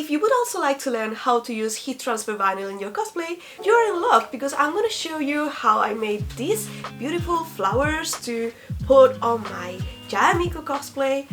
if you would also like to learn how to use heat transfer vinyl in your cosplay, you're in luck because I'm going to show you how I made these beautiful flowers to put on my Yae Miko cosplay,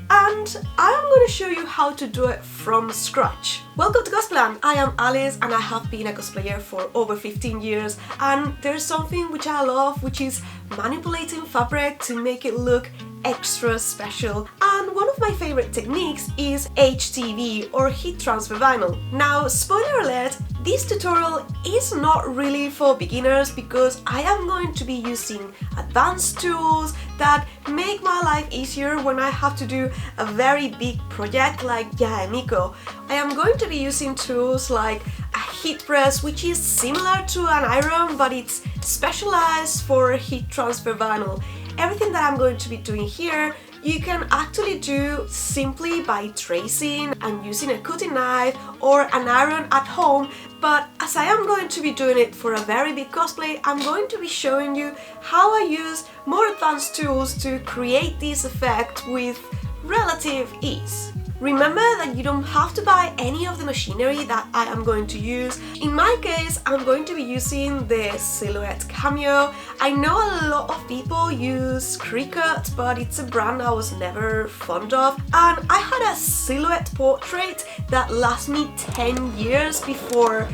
and I'm going to show you how to do it from scratch. Welcome to Cosplayland! I am Alice and I have been a cosplayer for over 15 years, and there's something which I love, which is manipulating fabric to make it look extra special. And one of my favorite techniques is HTV or heat transfer vinyl. Now, spoiler alert, this tutorial is not really for beginners because I am going to be using advanced tools that make my life easier when I have to do a very big project like Yae Miko. I am going to be using tools like a heat press, which is similar to an iron but it's specialized for heat transfer vinyl. Everything that I'm going to be doing here you can actually do simply by tracing and using a cutting knife or an iron at home, but as I am going to be doing it for a very big cosplay, I'm going to be showing you how I use more advanced tools to create this effect with relative ease. Remember that you don't have to buy any of the machinery that I am going to use. In my case, I'm going to be using the Silhouette Cameo. I know a lot of people use Cricut, but it's a brand I was never fond of. And I had a silhouette portrait that lasted me 10 years before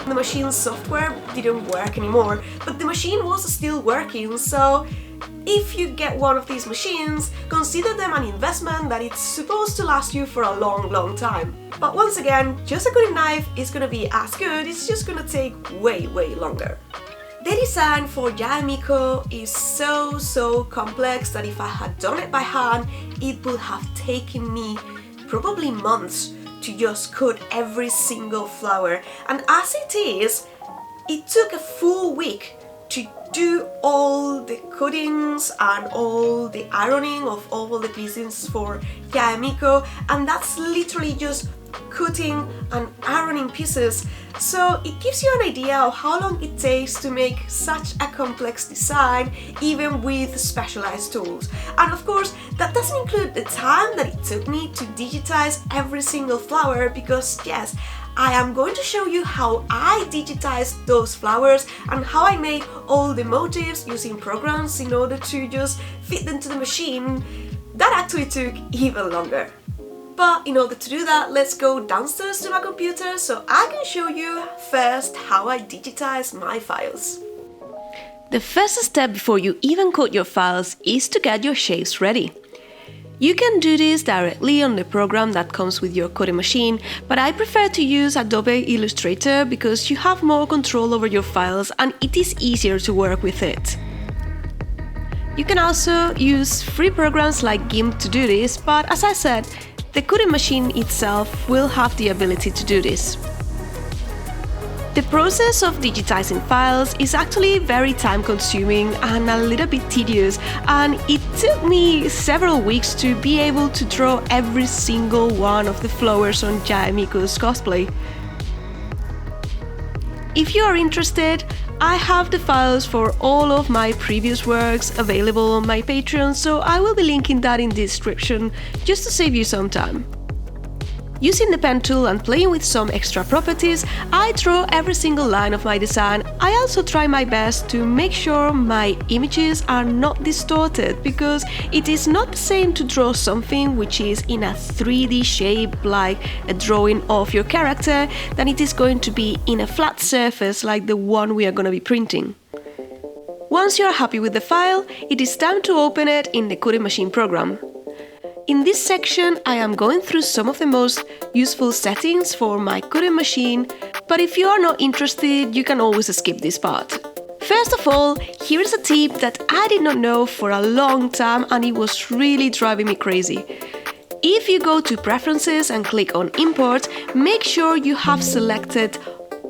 the machine's software didn't work anymore. But the machine was still working, so if you get one of these machines, consider them an investment that it's supposed to last you for a long time. But once again, just a cutting knife is gonna be as good, it's just gonna take way longer. The design for Yae Miko is so complex that if I had done it by hand, it would have taken me probably months to just cut every single flower. And as it is, it took a full week to do all the cuttings and all the ironing of all the pieces for Yae Miko, and that's literally just cutting and ironing pieces. So it gives you an idea of how long it takes to make such a complex design, even with specialized tools. And of course, that doesn't include the time that it took me to digitize every single flower, because yes, I am going to show you how I digitized those flowers and how I made all the motifs using programs in order to just fit them to the machine. That actually took even longer. But in order to do that, let's go downstairs to my computer so I can show you first how I digitize my files. The first step before you even cut your files is to get your shapes ready. You can do this directly on the program that comes with your cutting machine, but I prefer to use Adobe Illustrator because you have more control over your files and it is easier to work with it. You can also use free programs like GIMP to do this, but as I said, the cutting machine itself will have the ability to do this. The process of digitizing files is actually very time-consuming and a little bit tedious, and it took me several weeks to be able to draw every single one of the flowers on Yae Miko's cosplay. If you are interested, I have the files for all of my previous works available on my Patreon, so I will be linking that in the description just to save you some time. Using the pen tool and playing with some extra properties, I draw every single line of my design. I also try my best to make sure my images are not distorted, because it is not the same to draw something which is in a 3D shape like a drawing of your character than it is going to be in a flat surface like the one we are going to be printing. Once you are happy with the file, it is time to open it in the cutting machine program. In this section, I am going through some of the most useful settings for my cutting machine, but if you are not interested, you can always skip this part. First of all, here is a tip that I did not know for a long time and it was really driving me crazy. If you go to Preferences and click on Import, make sure you have selected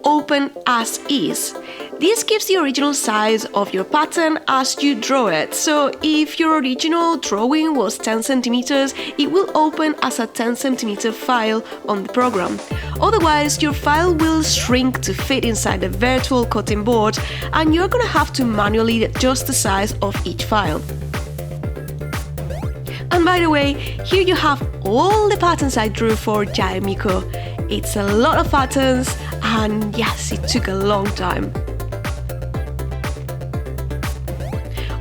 Open as Is. This gives the original size of your pattern as you draw it, so if your original drawing was 10 centimeters, it will open as a 10 centimeter file on the program. Otherwise, your file will shrink to fit inside the virtual cutting board, and you're gonna have to manually adjust the size of each file. And by the way, here you have all the patterns I drew for Yae Miko. It's a lot of patterns, and yes, it took a long time.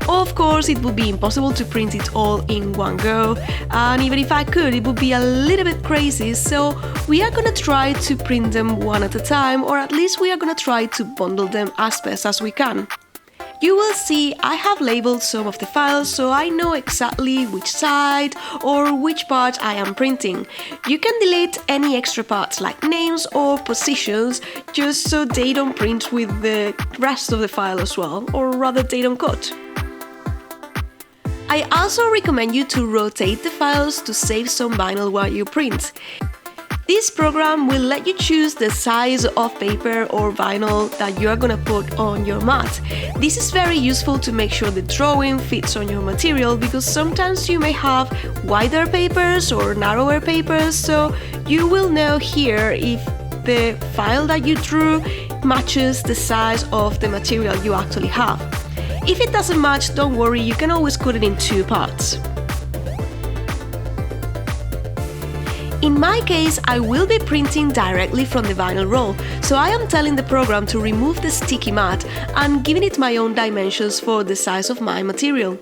Of course, it would be impossible to print it all in one go, and even if I could, it would be a little bit crazy, so we are gonna try to print them one at a time, or at least we are gonna try to bundle them as best as we can. You will see I have labeled some of the files so I know exactly which side or which part I am printing. You can delete any extra parts like names or positions just so they don't print with the rest of the file as well, or rather they don't cut. I also recommend you to rotate the files to save some vinyl while you print. This program will let you choose the size of paper or vinyl that you are gonna put on your mat. This is very useful to make sure the drawing fits on your material, because sometimes you may have wider papers or narrower papers, so you will know here if the file that you drew matches the size of the material you actually have. If it doesn't match, don't worry, you can always cut it in two parts. In my case, I will be printing directly from the vinyl roll, so I am telling the program to remove the sticky mat and giving it my own dimensions for the size of my material.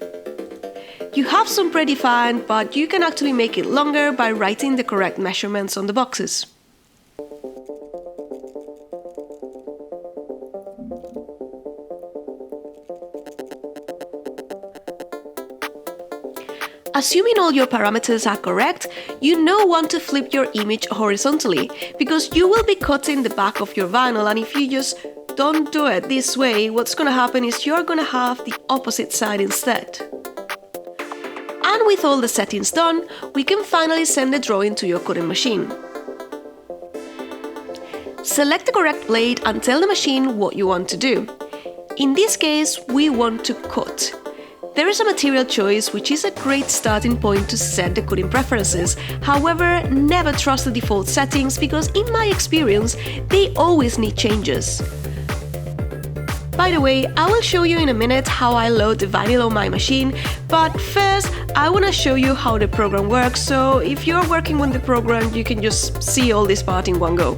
You have some predefined, but you can actually make it longer by writing the correct measurements on the boxes. Assuming all your parameters are correct, you now want to flip your image horizontally, because you will be cutting the back of your vinyl, and if you just don't do it this way, what's gonna happen is you're gonna have the opposite side instead. And with all the settings done, we can finally send the drawing to your cutting machine. Select the correct blade and tell the machine what you want to do. In this case, we want to cut. There is a material choice, which is a great starting point to set the cutting preferences. However, never trust the default settings, because in my experience, they always need changes. By the way, I will show you in a minute how I load the vinyl on my machine, but first I want to show you how the program works, so if you're working with the program, you can just see all this part in one go.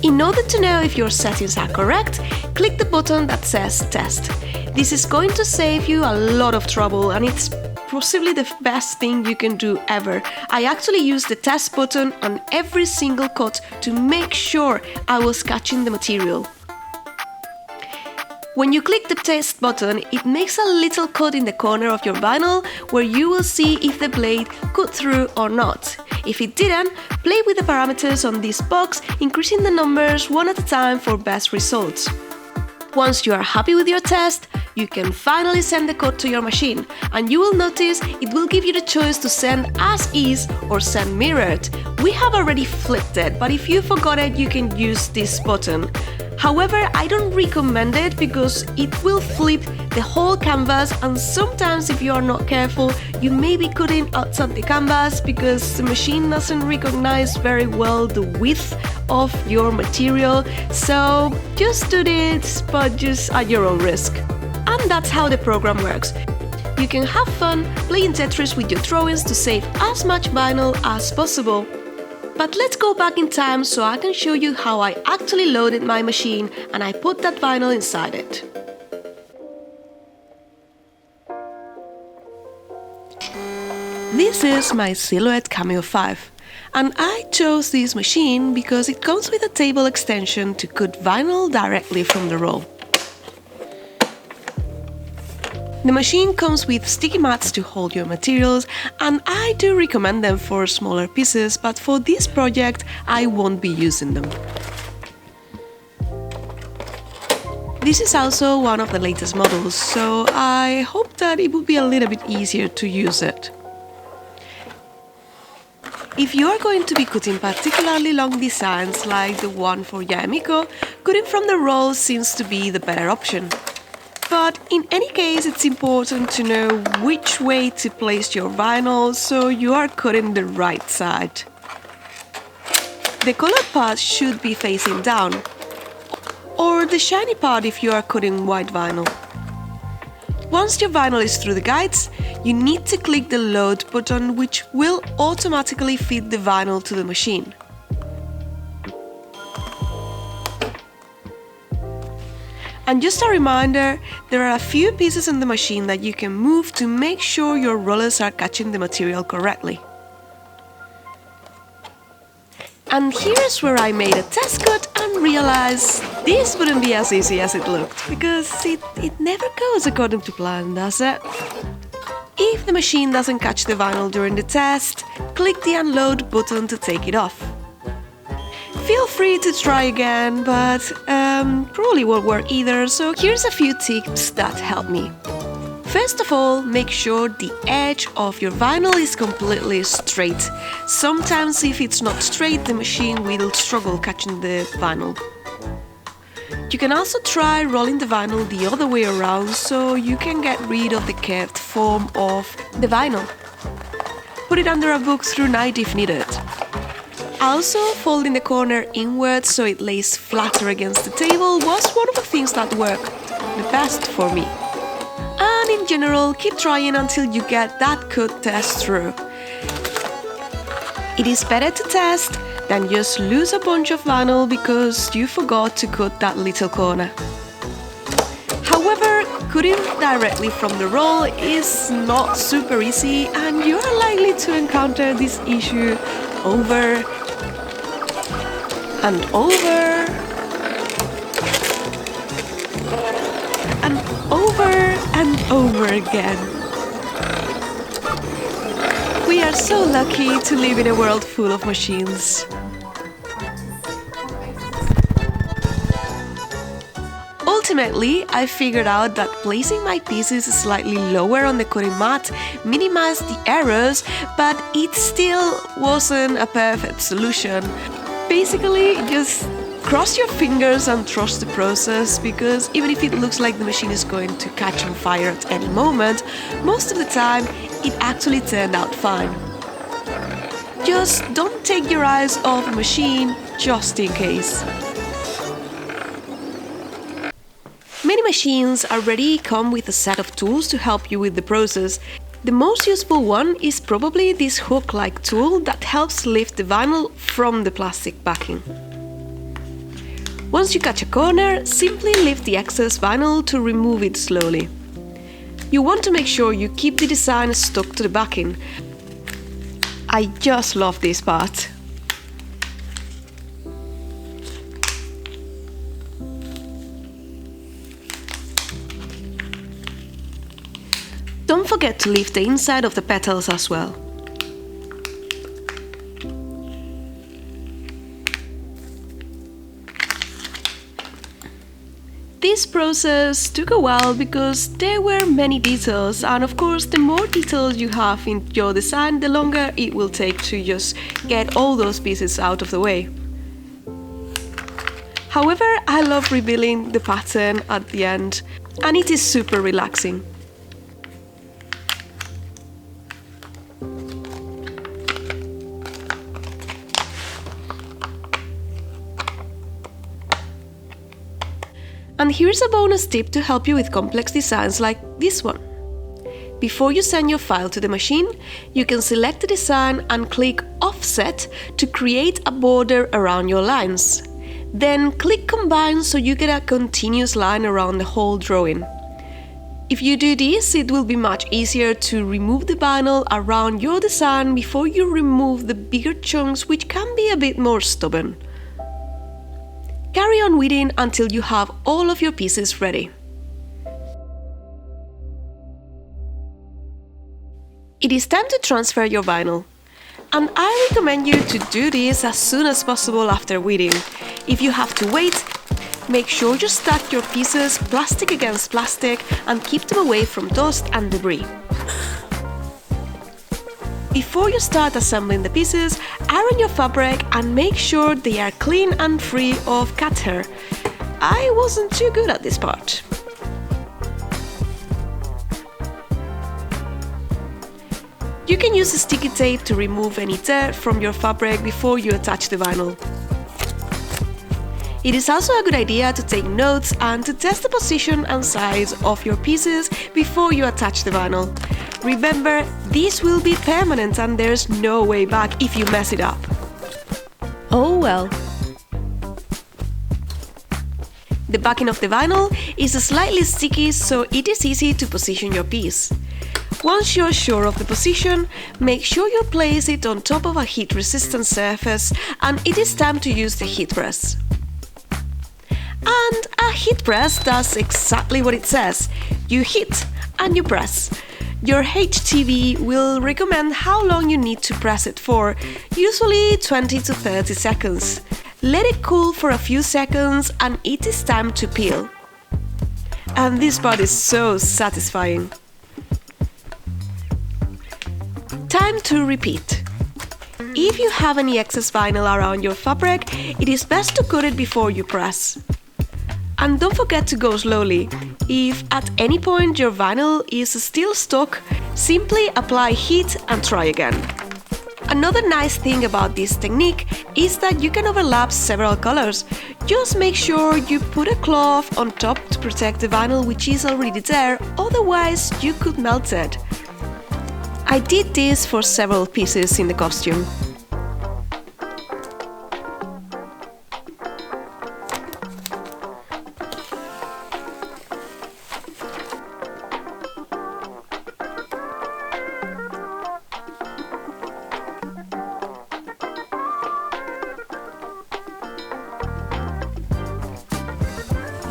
In order to know if your settings are correct, click the button that says Test. This is going to save you a lot of trouble, and it's possibly the best thing you can do ever. I actually use the Test button on every single cut to make sure I was catching the material. When you click the Test button, it makes a little cut in the corner of your vinyl where you will see if the blade cut through or not. If it didn't, play with the parameters on this box, increasing the numbers one at a time for best results. Once you are happy with your test, you can finally send the code to your machine, and you will notice it will give you the choice to send as is or send mirrored. We have already flipped it, but if you forgot it, you can use this button. However, I don't recommend it because it will flip the whole canvas, and sometimes if you are not careful, you may be cutting outside the canvas because the machine doesn't recognize very well the width of your material. So just do this, but just at your own risk. And that's how the program works. You can have fun playing Tetris with your drawings to save as much vinyl as possible. But let's go back in time so I can show you how I actually loaded my machine and I put that vinyl inside it. This is my Silhouette Cameo 5, and I chose this machine because it comes with a table extension to cut vinyl directly from the roll. The machine comes with sticky mats to hold your materials, and I do recommend them for smaller pieces, but for this project I won't be using them. This is also one of the latest models, so I hope that it will be a little bit easier to use it. If you are going to be cutting particularly long designs like the one for Yae Miko, cutting from the roll seems to be the better option. But in any case, it's important to know which way to place your vinyl so you are cutting the right side. The colored part should be facing down, or the shiny part if you are cutting white vinyl. Once your vinyl is through the guides, you need to click the load button, which will automatically feed the vinyl to the machine. And just a reminder, there are a few pieces in the machine that you can move to make sure your rollers are catching the material correctly. And here's where I made a test cut and realized this wouldn't be as easy as it looked, because it never goes according to plan, does it? If the machine doesn't catch the vinyl during the test, click the unload button to take it off. Feel free to try again, but probably won't work either, so here's a few tips that help me. First of all, make sure the edge of your vinyl is completely straight. Sometimes if it's not straight, the machine will struggle catching the vinyl. You can also try rolling the vinyl the other way around so you can get rid of the curved form of the vinyl. Put it under a book through night if needed. Also, folding the corner inwards so it lays flatter against the table was one of the things that worked the best for me. And in general, keep trying until you get that cut test through. It is better to test than just lose a bunch of vinyl because you forgot to cut that little corner. However, cutting directly from the roll is not super easy, and you are likely to encounter this issue over and over and over and over again. We are so lucky to live in a world full of machines. Ultimately, I figured out that placing my pieces slightly lower on the cutting mat minimized the errors, but it still wasn't a perfect solution. Basically, just cross your fingers and trust the process, because even if it looks like the machine is going to catch on fire at any moment, most of the time it actually turned out fine. Just don't take your eyes off the machine, just in case. Many machines already come with a set of tools to help you with the process. The most useful one is probably this hook-like tool that helps lift the vinyl from the plastic backing. Once you catch a corner, simply lift the excess vinyl to remove it slowly. You want to make sure you keep the design stuck to the backing. I just love this part. Don't forget to lift the inside of the petals as well. This process took a while because there were many details, and of course the more details you have in your design, the longer it will take to just get all those pieces out of the way. However, I love revealing the pattern at the end, and it is super relaxing. And here's a bonus tip to help you with complex designs like this one. Before you send your file to the machine, you can select the design and click Offset to create a border around your lines. Then click Combine so you get a continuous line around the whole drawing. If you do this, it will be much easier to remove the vinyl around your design before you remove the bigger chunks, which can be a bit more stubborn. Carry on weeding until you have all of your pieces ready. It is time to transfer your vinyl, and I recommend you to do this as soon as possible after weeding. If you have to wait, make sure you stack your pieces plastic against plastic and keep them away from dust and debris. Before you start assembling the pieces, iron your fabric and make sure they are clean and free of cat hair. I wasn't too good at this part. You can use sticky tape to remove any dirt from your fabric before you attach the vinyl. It is also a good idea to take notes and to test the position and size of your pieces before you attach the vinyl. Remember, this will be permanent and there's no way back if you mess it up. Oh well. The backing of the vinyl is slightly sticky, so it is easy to position your piece. Once you're sure of the position, make sure you place it on top of a heat-resistant surface, and it is time to use the heat press. And a heat press does exactly what it says. You hit and you press. Your HTV will recommend how long you need to press it for, usually 20 to 30 seconds. Let it cool for a few seconds and it is time to peel. And this part is so satisfying. Time to repeat. If you have any excess vinyl around your fabric, it is best to cut it before you press. And don't forget to go slowly. If at any point your vinyl is still stuck, simply apply heat and try again. Another nice thing about this technique is that you can overlap several colors. Just make sure you put a cloth on top to protect the vinyl which is already there, otherwise you could melt it. I did this for several pieces in the costume.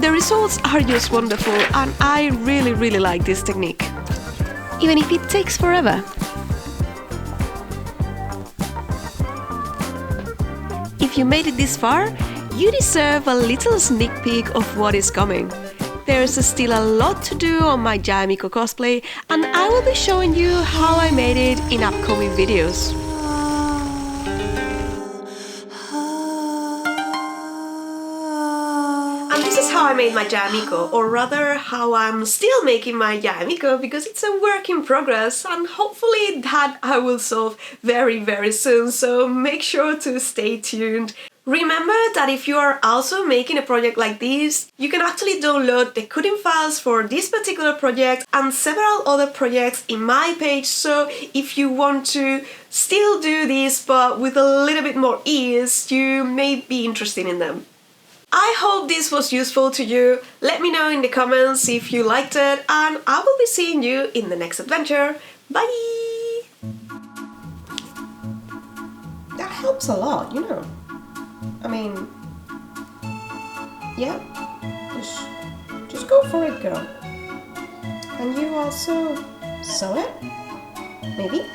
The results are just wonderful and I really like this technique, even if it takes forever. If you made it this far, you deserve a little sneak peek of what is coming. There's still a lot to do on my Yae Miko cosplay, and I will be showing you how I made it in upcoming videos. And this is how I made my Yae Miko, or rather how I'm still making my Yae Miko, because it's a work in progress and hopefully that I will solve very soon, so make sure to stay tuned. Remember that if you are also making a project like this, you can actually download the cutting files for this particular project and several other projects in my page, so if you want to still do this but with a little bit more ease, you may be interested in them. I hope this was useful to you. Let me know in the comments if you liked it, and I will be seeing you in the next adventure. Bye! That helps a lot, you know. I mean, yeah, just go for it, girl. And you also sew it? Maybe?